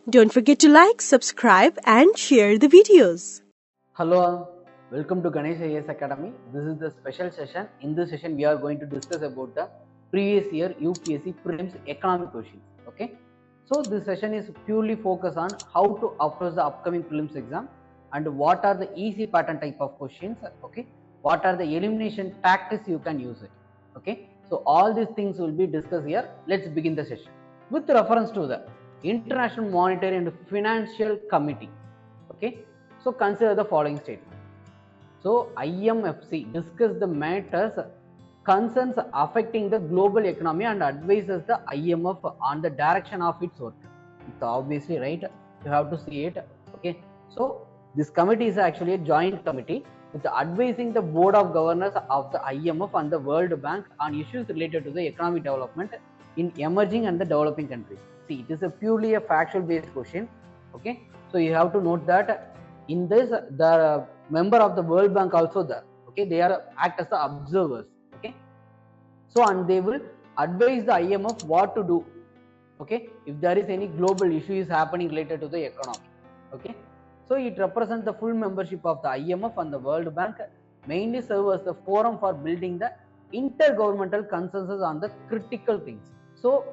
Don't forget to like, subscribe and share the videos. Hello, welcome to Ganesh IAS Academy. This is the special session. In this session, we are going to discuss about the previous year UPSC Prelims economic questions. Okay, so this session is purely focused on how to approach the upcoming prelims exam and what are the easy pattern type of questions. Okay, what are the elimination tactics you can use it. Okay, so all these things will be discussed here. Let's begin the session with reference to the International Monetary and Financial Committee. Okay, so consider the following statement. So IMFC discuss the matters concerns affecting the global economy and advises the IMF on the direction of its work. It's obviously right. You have to see it. Okay. So this committee is actually a joint committee with advising the board of governors of the IMF and the World Bank on issues related to the economic development in emerging and the developing countries. See, it is a purely a factual based question. Okay. So you have to note that in this the member of the World Bank also there. Okay, they are act as the observers. Okay, so and they will advise the IMF what to do. Okay, if there is any global issue is happening related to the economy. Okay, so it represents the full membership of the IMF and the World Bank, mainly serve as the forum for building the intergovernmental consensus on the critical things. So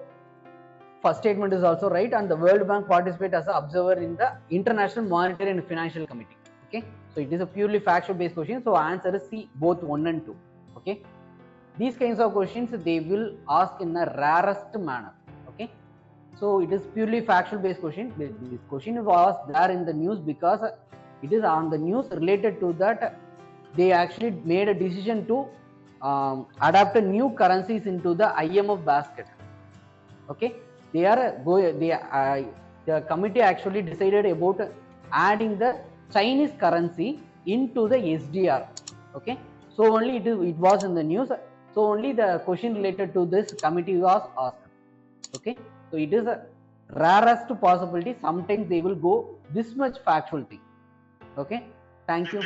first statement is also right, and the World Bank participate as an observer in the International Monetary and Financial Committee. Okay, so it is a purely factual based question. So answer is C, both 1 and 2. Okay, these kinds of questions they will ask in the rarest manner. Okay, so it is purely factual based question. This question was there in the news because it is on the news related to that they actually made a decision to adapt a new currencies into the IMF basket. Okay, the committee actually decided about adding the Chinese currency into the SDR. Okay, so only it was in the news. So only the question related to this committee was asked. Okay, so it is a rarest possibility. Sometimes they will go this much factual thing. Okay, thank you.